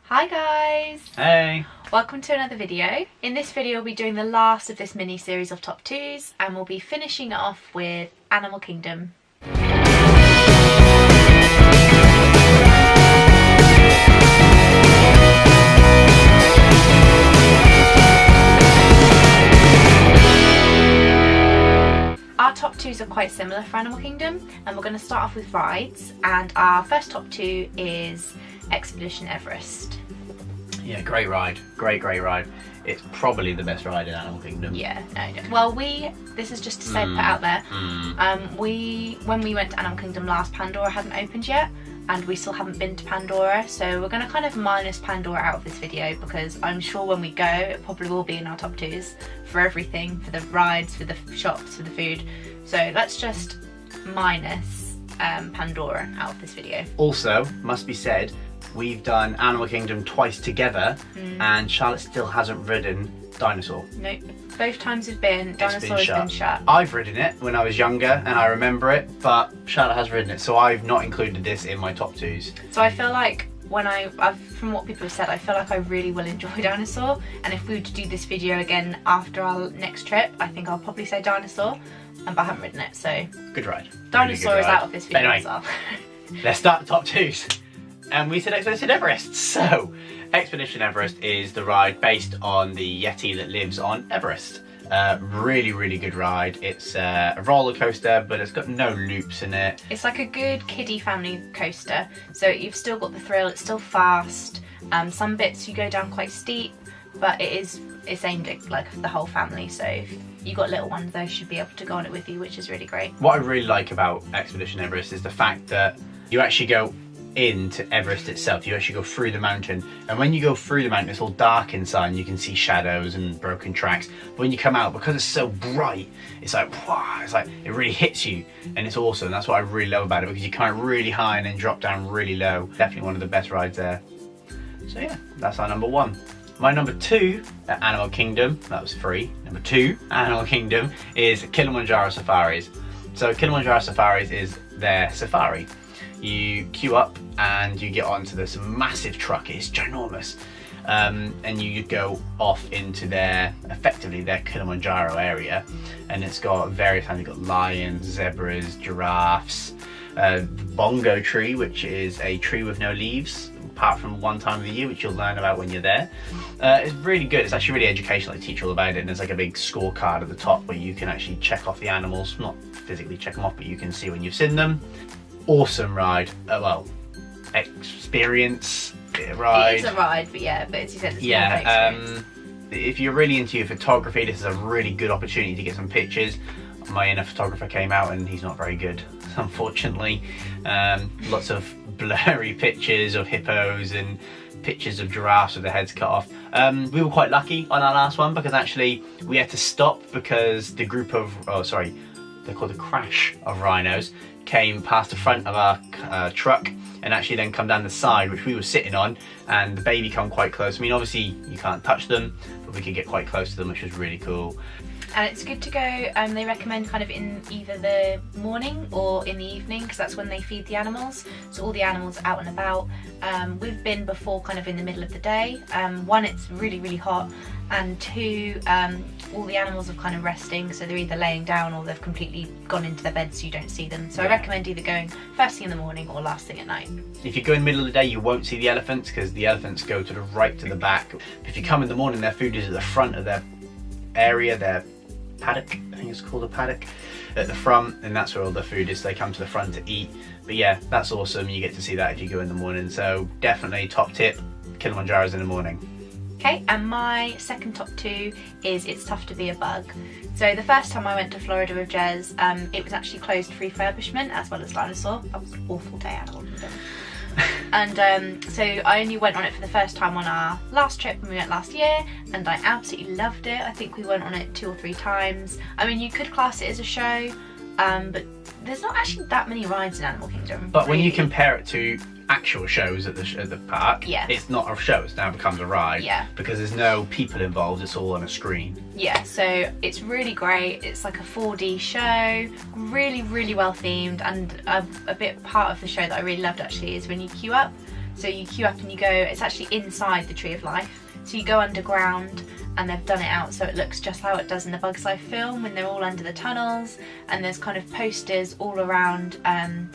Hi guys! Hey! Welcome to another video. In this video we'll be doing the last of this mini series of top 2s and we'll be finishing it off with Animal Kingdom. Our top 2s are quite similar for Animal Kingdom and we're going to start off with rides, and our first top 2 is Expedition Everest. Yeah, great ride. Great ride. It's probably the best ride in Animal Kingdom. Yeah, no. Well, this is just to say, put out there, when we went to Animal Kingdom last, Pandora hadn't opened yet, and we still haven't been to Pandora, so we're going to kind of minus Pandora out of this video because I'm sure when we go, it probably will be in our top 2s for everything, for the rides, for the shops, for the food. So let's just minus Pandora out of this video. Also, must be said, we've done Animal Kingdom twice together and Charlotte still hasn't ridden Dinosaur. Nope. Both times we've been, Dinosaur has been shut. I've ridden it when I was younger and I remember it, but Charlotte has ridden it, so I've not included this in my top 2s. So I feel like from what people have said, I feel like I really will enjoy Dinosaur, and if we were to do this video again after our next trip, I think I'll probably say Dinosaur, but I haven't ridden it, so... Good ride. Dinosaur really is out of this video as well. Let's start the top 2s. And we said Expedition Everest. So, Expedition Everest is the ride based on the Yeti that lives on Everest. Really good ride. It's a roller coaster, but it's got no loops in it. It's like a good kiddie family coaster, so you've still got the thrill, it's still fast. Some bits you go down quite steep, but it's aimed at like the whole family, so if you've got little ones, they should be able to go on it with you, which is really great. What I really like about Expedition Everest is the fact that you actually go into Everest itself. You actually go through the mountain, and when you go through the mountain it's all dark inside and you can see shadows and broken tracks, but when you come out, because it's so bright, it's like wow, it's like it really hits you and it's awesome. That's what I really love about it, because you come out really high and then drop down really low. Definitely one of the best rides there. So yeah, that's our number 1. My number 2 at Animal Kingdom, that was 3. Number 2 Animal Kingdom is Kilimanjaro Safaris. So Kilimanjaro Safaris is their safari. You queue up and you get onto this massive truck. It's ginormous, and you go off into effectively their Kilimanjaro area, and it's got various kinds. You've got lions, zebras, giraffes, the bongo tree, which is a tree with no leaves apart from one time of the year, which you'll learn about when you're there. It's really good. It's actually really educational. They teach all about it, and there's like a big scorecard at the top where you can actually check off the animals, not physically check them off, but you can see when you've seen them. Awesome ride. Well, experience ride. It is a ride, but yeah, but as you said, it's more of an experience. If you're really into your photography, this is a really good opportunity to get some pictures. My inner photographer came out and he's not very good, unfortunately. Lots of blurry pictures of hippos and pictures of giraffes with their heads cut off. We were quite lucky on our last one because actually we had to stop because the group of, they're called the crash of rhinos, came past the front of our truck and actually then come down the side, which we were sitting on, and the baby come quite close. I mean, obviously you can't touch them, but we could get quite close to them, which was really cool. And it's good to go, they recommend kind of in either the morning or in the evening, because that's when they feed the animals, so all the animals are out and about. We've been before kind of in the middle of the day. 1, it's really hot, and 2, all the animals are kind of resting, so they're either laying down or they've completely gone into their beds so you don't see them. So I recommend either going first thing in the morning or last thing at night. If you go in the middle of the day, you won't see the elephants because the elephants go to the right to the back. If you come in the morning, their food is at the front of their area, their paddock, I think it's called a paddock, at the front, and that's where all the food is. They come to the front to eat. But yeah, that's awesome. You get to see that if you go in the morning. So definitely top tip, Kilimanjaro's in the morning. Okay, and my second top 2 is It's Tough to Be a Bug. So the first time I went to Florida with Jez, it was actually closed for refurbishment as well as Dinosaur. That was an awful day at Animal Kingdom. And so I only went on it for the first time on our last trip when we went last year, and I absolutely loved it. I think we went on it 2 or 3 times. I mean, you could class it as a show, but there's not actually that many rides in Animal Kingdom. But really, when you compare it to actual shows at the park, it's not a show, it's now becomes a ride. Because there's no people involved, it's all on a screen. Yeah, so it's really great. It's like a 4D show, really well themed, and a bit part of the show that I really loved actually is when you queue up. So you queue up and you go, it's actually inside the Tree of Life. So you go underground, and they've done it out so it looks just how it does in the Bug's Life film when they're all under the tunnels, and there's kind of posters all around, and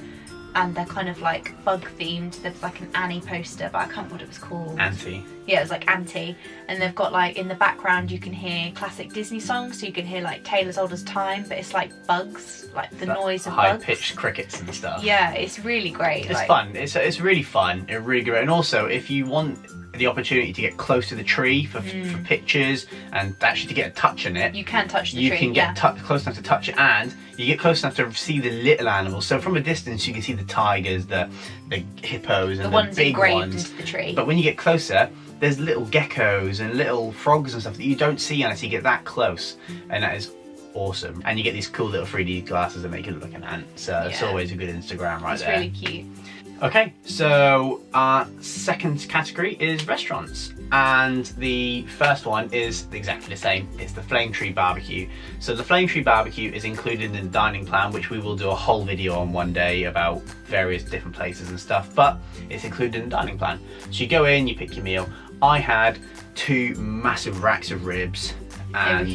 they're kind of like bug themed. There's like an Annie poster, but I can't remember what it was called. Anti. Yeah, it was like Auntie. And they've got like in the background you can hear classic Disney songs, so you can hear like Tale as Old as Time, but it's like bugs, like the noise of bugs. High-pitched crickets and stuff. Yeah, it's really great. It's fun. It's really fun. It's really great. And also, if you want the opportunity to get close to the tree for pictures and actually to get a touch on it, you can touch the tree. You can get close enough to touch it, and you get close enough to see the little animals. So from a distance, you can see the tigers, the hippos, and the ones big engraved ones. into the tree. But when you get closer, there's little geckos and little frogs and stuff that you don't see unless you get that close, and that is awesome. And you get these cool little 3D glasses that make it look like an ant. So it's always a good Instagram right there. It's really cute. Okay, so our second category is restaurants, and the first one is exactly the same. It's the Tree Bbq. So the Tree Bbq is included in the dining plan, which we will do a whole video on one day about various different places and stuff, but it's included in the dining plan. So you go in, you pick your meal. I had 2 massive racks of ribs, and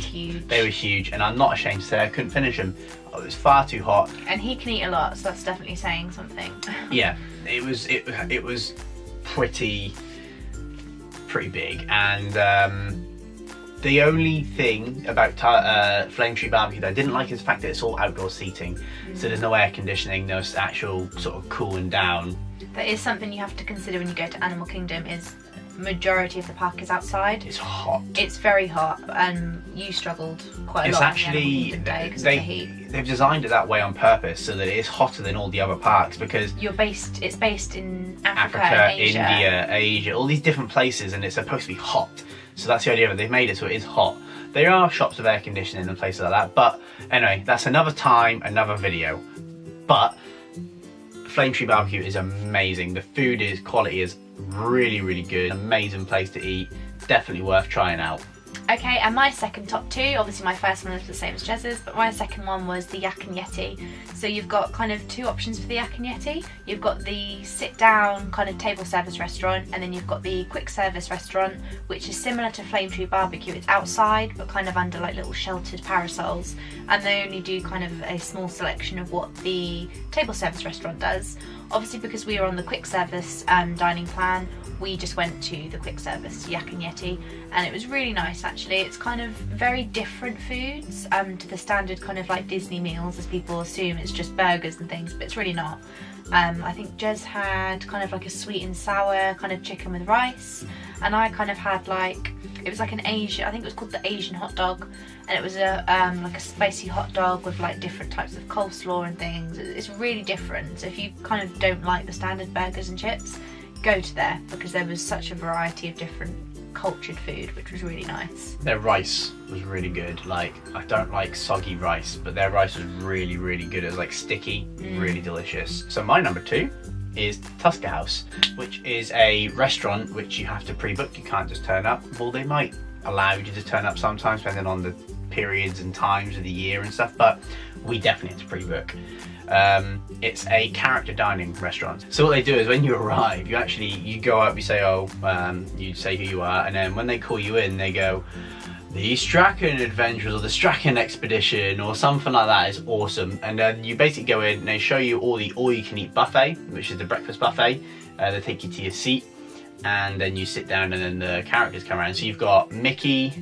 they were huge, and I'm not ashamed to say I couldn't finish them. It was far too hot. And he can eat a lot, so that's definitely saying something. Yeah, it was pretty big, and the only thing about Tree Bbq that I didn't like is the fact that it's all outdoor seating, so there's no air conditioning, no actual sort of cooling down. That is something you have to consider when you go to Animal Kingdom, is majority of the park is outside. It's hot. It's very hot, and you struggled quite a lot. It's actually on the day because of the heat. They've designed it that way on purpose so that it is hotter than all the other parks, because it's based in Africa, India, Asia, all these different places, and it's supposed to be hot. So that's the idea of it. They've made it so it is hot. There are shops with air conditioning and places like that, but anyway, that's another time, another video. But Tree Bbq is amazing. The quality is really good. Amazing place to eat. Definitely worth trying out. Okay, and my second top 2, obviously my first one was the same as Jez's, but my second one was the Yak and Yeti. So you've got kind of 2 options for the Yak and Yeti. You've got the sit down kind of table service restaurant, and then you've got the quick service restaurant, which is similar to Tree Bbq. It's outside, but kind of under like little sheltered parasols, and they only do kind of a small selection of what the table service restaurant does. Obviously, because we were on the quick service dining plan, we just went to the quick service Yak and Yeti, and it was really nice actually. It's kind of very different foods to the standard kind of like Disney meals, as people assume it's just burgers and things, but it's really not. I think Jez had kind of like a sweet and sour kind of chicken with rice, and I kind of had like, it was like an Asian, I think it was called the Asian hot dog, and it was a like a spicy hot dog with like different types of coleslaw and things. It's really different. So if you kind of don't like the standard burgers and chips, go to there, because there was such a variety of different cultured food, which was really nice. Their rice was really good. Like, I don't like soggy rice, but their rice was really good. It was like sticky, really delicious. So my number 2 is Tusker House, which is a restaurant which you have to pre-book. You can't just turn up. Well, they might allow you to turn up sometimes, depending on the periods and times of the year and stuff, but we definitely have to pre-book. It's a character dining restaurant. So what they do is when you arrive, you go up, you say, you say who you are, and then when they call you in, they go, the Strachan Adventures or the Strachan Expedition or something like that. Is awesome. And then you basically go in and they show you all you can eat buffet, which is the breakfast buffet. They take you to your seat, and then you sit down, and then the characters come around. So you've got Mickey,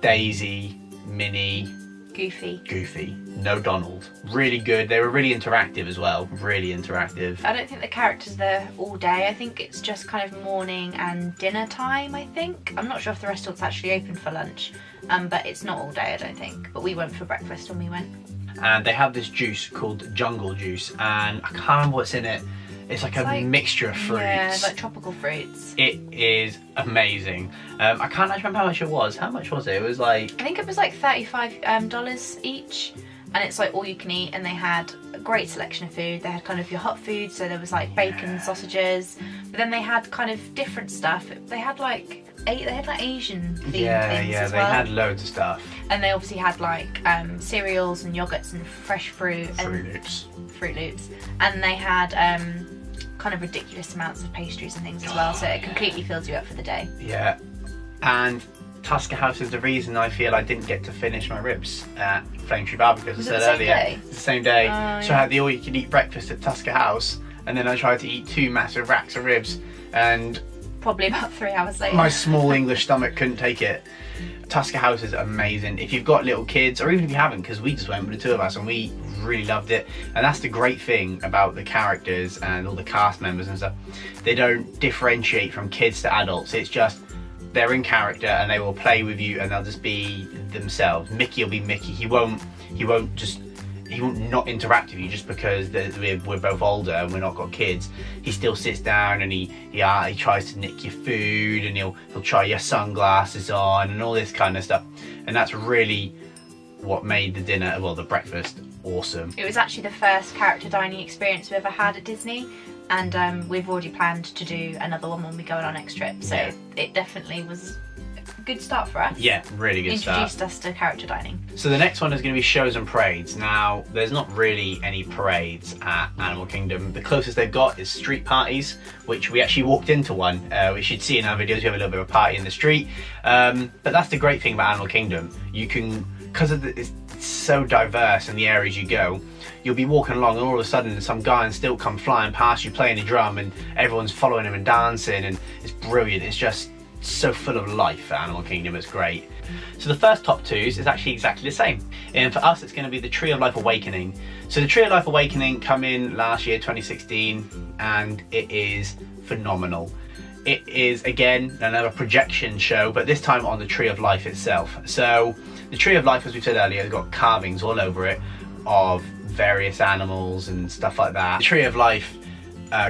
Daisy, Minnie, Goofy, no Donald. Really good. They were really interactive as well. Really interactive. I don't think the characters are there all day. I think it's just kind of morning and dinner time, I think. I'm not sure if the restaurant's actually open for lunch, but it's not all day, I don't think. But we went for breakfast when we went. And they have this juice called Jungle Juice, and I can't remember what's in it. It's like a mixture of fruits. Yeah, like tropical fruits. It is amazing. I can't actually remember how much it was. How much was it? It was like, I think it was like $35 each, and it's like all you can eat. And they had a great selection of food. They had kind of your hot food, so there was like bacon, sausages, but then they had kind of different stuff. They had like Asian themed things as well. They had loads of stuff. And they obviously had like cereals and yogurts and fresh fruit and Fruit Loops. And they had kind of ridiculous amounts of pastries and things as well, so it completely fills you up for the day. Yeah, and Tusker House is the reason I feel I didn't get to finish my ribs at Tree Bbq, as I said earlier. It's the same day. So I had the all-you-can-eat breakfast at Tusker House, and then I tried to eat 2 massive racks of ribs, and probably about 3 hours later, my small English stomach couldn't take it. Tusker House is amazing if you've got little kids, or even if you haven't, because we just went with the 2 of us and we really loved it. And that's the great thing about the characters and all the cast members and stuff. They don't differentiate from kids to adults. It's just they're in character and they will play with you and they'll just be themselves. Mickey will be Mickey. He won't not interact with you just because we're both older and we're not got kids. He still sits down and he tries to nick your food, and he'll try your sunglasses on and all this kind of stuff. And that's really what made the breakfast awesome. It was actually the first character dining experience we ever had at Disney, and we've already planned to do another one when we go on our next trip. So it definitely was a good start for us. Yeah, really good start. Introduced us to character dining. So the next one is going to be shows and parades. Now, there's not really any parades at Animal Kingdom. The closest they've got is street parties, which we actually walked into one, which you'd see in our videos. We have a little bit of a party in the street. But that's the great thing about Animal Kingdom. You can, because it's so diverse in the areas you go, you'll be walking along and all of a sudden some guy and still come flying past you playing a drum and everyone's following him and dancing, and it's brilliant. It's just so full of life at Animal Kingdom. It's great. So the first top 2s is actually exactly the same, and for us it's going to be the Tree of Life Awakening. So the Tree of Life Awakening come in last year, 2016, and it is phenomenal. It is again another projection show, but this time on the Tree of Life itself. So the Tree of Life, as we said earlier, has got carvings all over it of various animals and stuff like that. The Tree of Life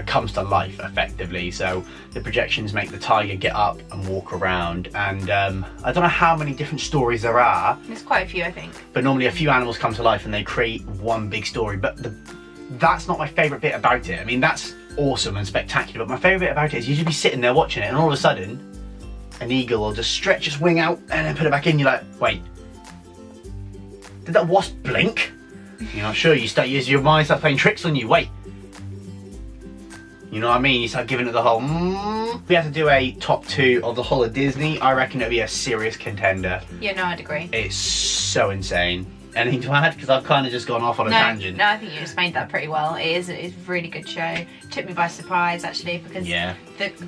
comes to life effectively, so the projections make the tiger get up and walk around, and I don't know how many different stories there are. There's quite a few, I think. But normally a few animals come to life and they create one big story, but that's not my favourite bit about it. I mean, that's awesome and spectacular, but my favourite bit about it is you just be sitting there watching it and all of a sudden an eagle will just stretch its wing out and then put it back in. You're like, wait, did that wasp blink? You're not sure. Your mind starts playing tricks on you. Wait. You know what I mean? You start giving it the whole If we had to do a top 2 of the whole of Disney, I reckon it'd be a serious contender. Yeah, no, I'd agree. It's so insane. Anything to add? Because I've kind of just gone off on a tangent. No, I think you just made that pretty well. It's a really good show. It took me by surprise, actually, because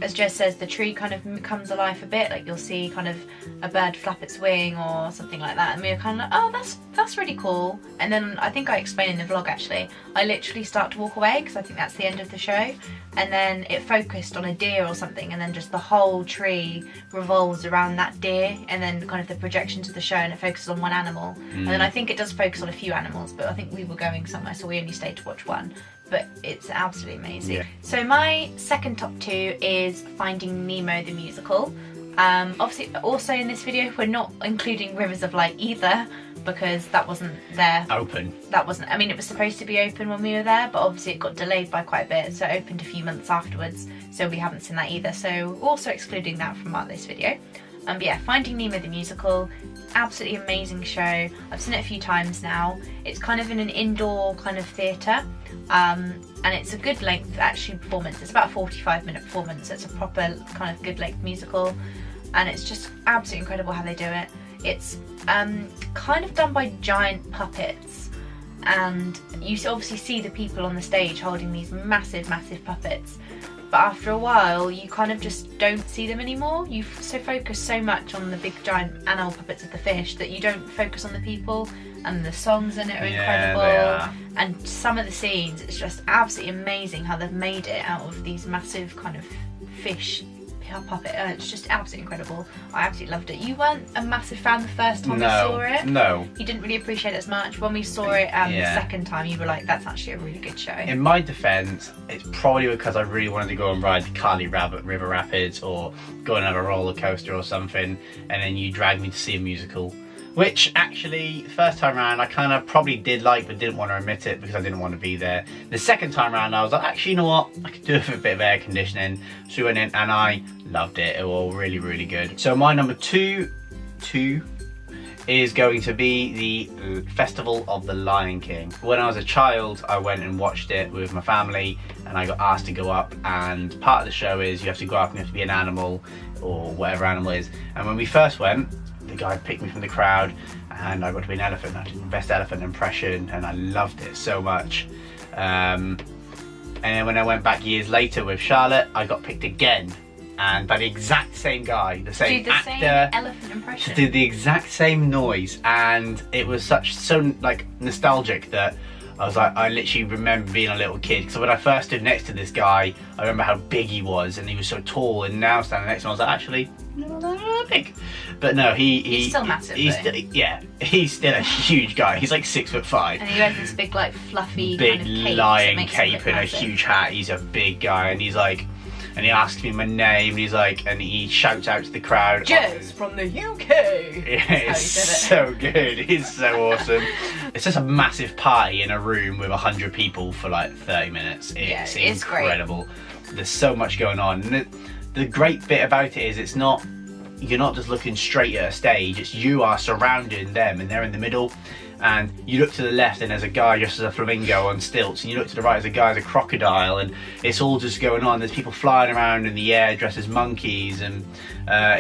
as Jess says, the tree kind of comes alive a bit. Like, you'll see kind of a bird flap its wing or something like that, and we were kind of like, oh, that's really cool. And then I think I explained in the vlog, actually, I literally start to walk away because I think that's the end of the show, and then it focused on a deer or something, and then just the whole tree revolves around that deer, and then kind of the projections of the show, and it focuses on one animal. And then I think it does focus on a few animals, but I think we were going somewhere, so we only stayed to watch one. But it's absolutely amazing. Yeah. So my second top 2 is Finding Nemo the musical. Obviously, also in this video, we're not including Rivers of Light either, because that wasn't there. Open. That wasn't, I mean, it was supposed to be open when we were there, but obviously it got delayed by quite a bit, so it opened a few months afterwards, so we haven't seen that either. So also excluding that from this video. But yeah, Finding Nemo the musical, absolutely amazing show. I've seen it a few times now. It's kind of in an indoor kind of theatre, and it's a good length actually performance. It's about a 45-minute performance. It's a proper kind of good length musical, and it's just absolutely incredible how they do it. It's kind of done by giant puppets, and you obviously see the people on the stage holding these massive puppets, but after a while you kind of just don't see them anymore. You focus so much on the big giant animal puppets of the fish that you don't focus on the people, and the songs in it are incredible. They are. And some of the scenes, it's just absolutely amazing how they've made it out of these massive kind of fish puppet. It's just absolutely incredible. I absolutely loved it. You weren't a massive fan the first time we saw it. No. You didn't really appreciate it as much. When we saw it the second time, you were like, that's actually a really good show. In my defence, it's probably because I really wanted to go and ride the Kali River Rapids or go and have a roller coaster or something, and then you dragged me to see a musical. Which actually, the first time around, I kind of probably did like, but didn't want to admit it because I didn't want to be there. The second time around, I was like, actually, you know what? I could do it with a bit of air conditioning. So we went in and I loved it. It was all really, really good. So my number two is going to be the Festival of the Lion King. When I was a child, I went and watched it with my family, and I got asked to go up, and part of the show is you have to go up and you have to be an animal, or whatever animal is. And when we first went, the guy picked me from the crowd, and I got to be an elephant. I did the best elephant impression, and I loved it so much. And then when I went back years later with Charlotte, I got picked again, and by the exact same guy, the same actor, same elephant impression, did the exact same noise, and it was so like nostalgic that I was like, I literally remember being a little kid. So when I first stood next to this guy, I remember how big he was, and he was so tall. And now standing next to him, I was like, actually, not that big. But no, he's still massive. He's still a huge guy. He's like 6'5". And he wears this big, like, fluffy big kind of cape lion cape and a huge hat. He's a big guy, and he's like, and he asks me my name, and he's like, and he shouts out to the crowd, Jez from the UK. Yeah, it's so good. He's so awesome. It's just a massive party in a room with 100 people for like 30 minutes. It's incredible. Great. There's so much going on. And the great bit about it is you're not just looking straight at a stage, it's you are surrounding them and they're in the middle. And you look to the left and there's a guy dressed as a flamingo on stilts, and you look to the right, there's a guy as a crocodile, and it's all just going on. There's people flying around in the air dressed as monkeys, and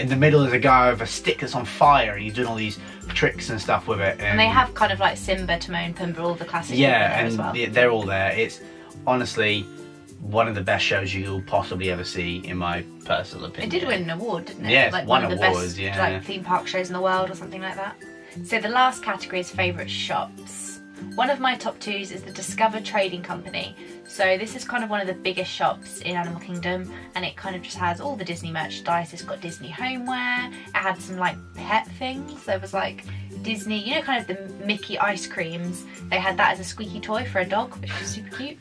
in the middle there's a guy with a stick that's on fire, and he's doing all these tricks and stuff with it. And they have kind of like Simba, Timon, Pumbaa, all the classics. Yeah, and as well. They're all there. It's honestly one of the best shows you'll possibly ever see, in my personal opinion. It did win an award, didn't it? Yeah, like won one of the awards, best like theme park shows in the world or something like that. So the last category is favourite shops. One of my top twos is the Discover Trading Company. So this is kind of one of the biggest shops in Animal Kingdom, and it kind of just has all the Disney merchandise. It's got Disney homeware. It had some like pet things. There was like Disney, you know, kind of the Mickey ice creams. They had that as a squeaky toy for a dog, which was super cute.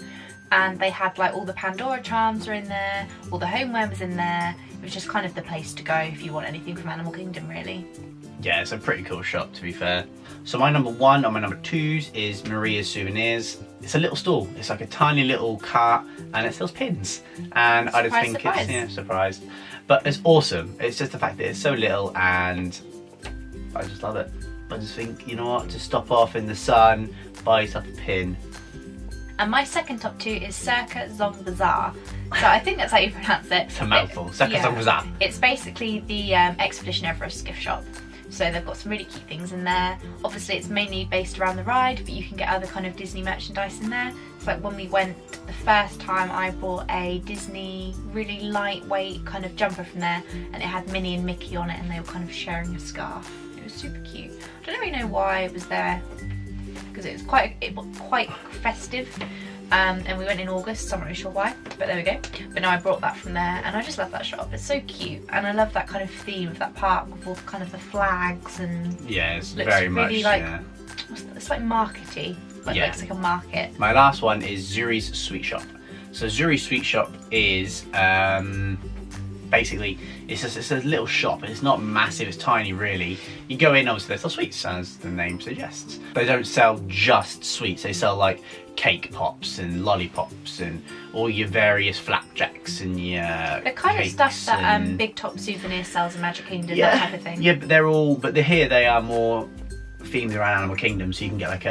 And they had like all the Pandora charms are in there, all the homeware was in there. It was just kind of the place to go if you want anything from Animal Kingdom, really. Yeah, it's a pretty cool shop, to be fair. So my number one on my number twos is Maria's Souvenirs. It's a little stall. It's like a tiny little cart, and it sells pins. And I just think surprise. It's surprised. But it's awesome. It's just the fact that it's so little, and I just love it. I just think, you know what, just stop off in the sun, buy yourself a pin. And my second top two is Circa Zong Bazaar. So I think that's how you pronounce it. It's a mouthful. Circa Zong Bazaar. It's basically the Expedition Everest gift shop. So they've got some really cute things in there. Obviously it's mainly based around the ride, but you can get other kind of Disney merchandise in there. It's like when we went the first time, I bought a Disney really lightweight kind of jumper from there, and it had Minnie and Mickey on it, and they were kind of sharing a scarf. It was super cute. I don't really know why it was there, because it was quite festive. And we went in August, so I'm not really sure why, but there we go. But no, I brought that from there, and I just love that shop. It's so cute, and I love that kind of theme of that park with all kind of the flags and. Yeah, it's looks very really much. Like, it's like markety, but it looks like a market. My last one is Zuri's Sweet Shop. So Zuri's Sweet Shop is basically it's a little shop. It's not massive. It's tiny, really. You go in, obviously, they sell sweets, as the name suggests. They don't sell just sweets. They sell like cake pops and lollipops and all your various flapjacks and your the kind of stuff that Big Top Souvenir sells in Magic Kingdom, that type of thing. Yeah, but here they are more themed around Animal Kingdom, so you can get like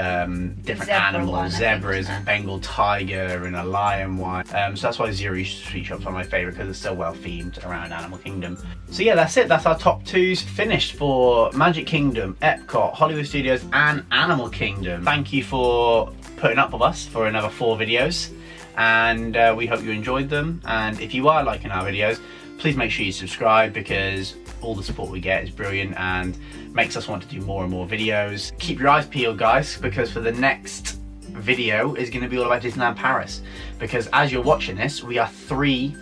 different animals, zebras and Bengal tiger and a lion one. So that's why Zuri's Sweet Shop's one of my favourite, because it's so well themed around Animal Kingdom. So yeah, that's it. That's our top twos finished for Magic Kingdom, Epcot, Hollywood Studios and Animal Kingdom. Thank you for putting up with us for another 4 videos, and we hope you enjoyed them. And if you are liking our videos, please make sure you subscribe, because all the support we get is brilliant and makes us want to do more and more videos. Keep your eyes peeled, guys, because for the next video is going to be all about Disneyland Paris, because as you're watching this, we are 3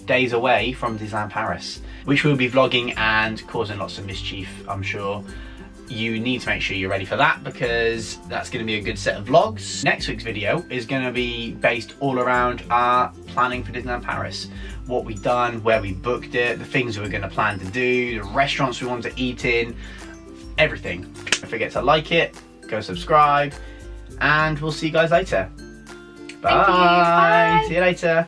days away from Disneyland Paris, which we'll be vlogging and causing lots of mischief, I'm sure. You need to make sure you're ready for that, because that's going to be a good set of vlogs. Next week's video is going to be based all around our planning for Disneyland Paris. What we've done, where we booked it, the things we're going to plan to do, the restaurants we want to eat in, everything. Don't forget to like it, go subscribe, and we'll see you guys later. Bye. Bye. See you later.